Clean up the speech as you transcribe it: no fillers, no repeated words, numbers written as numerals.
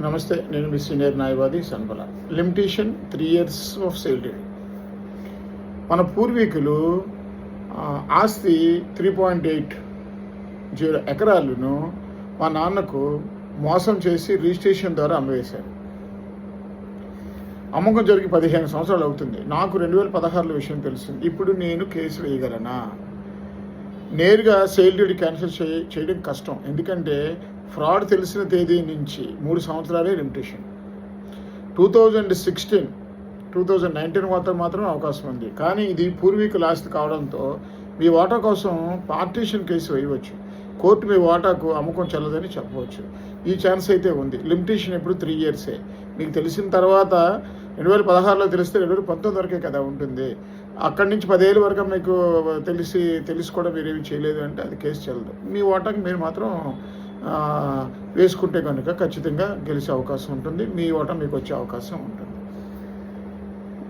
నమస్తే, నేను మీ సీనియర్ న్యాయవాది సన్బల. Limitation 3 years of sale deed. మన పూర్వీకులు ఆస్తి 3.80 ఎకరాలను మా నాన్నకు మోసం చేసి రిజిస్ట్రేషన్ ద్వారా అమ్మవేశారు. అమ్మకం జరిగి 15 సంవత్సరాలు అవుతుంది. నాకు 2016లో విషయం తెలిసింది. ఇప్పుడు నేను కేసు వేయగలనా? నేరుగా సేల్ డీడ్ క్యాన్సిల్ చేయడం కష్టం. ఎందుకంటే ఫ్రాడ్ తెలిసిన తేదీ నుంచి 3 సంవత్సరాలే లిమిటేషన్. 2019 మాత్రం అవకాశం ఉంది. కానీ ఇది పూర్వీకుల ఆస్తి కావడంతో మీ వాటా కోసం పార్టీషన్ కేసు వేయవచ్చు. కోర్టు మీ వాటాకు అమ్మకం చెల్లదని చెప్పవచ్చు. ఈ ఛాన్స్ అయితే ఉంది. లిమిటేషన్ ఎప్పుడు 3 years. మీకు తెలిసిన తర్వాత 2016లో తెలిస్తే 2019 వరకే కదా ఉంటుంది. అక్కడి నుంచి 10 ఏళ్ళ వరకు మీకు తెలిసి కూడా మీరేమి చేయలేదు అంటే అది కేసు చెల్లదు. మీ వాటాకు మీరు మాత్రం వేసుకుంటే కనుక ఖచ్చితంగా గెలిచే అవకాశం ఉంటుంది. మీ ఓట మీకు వచ్చే అవకాశం ఉంటుంది.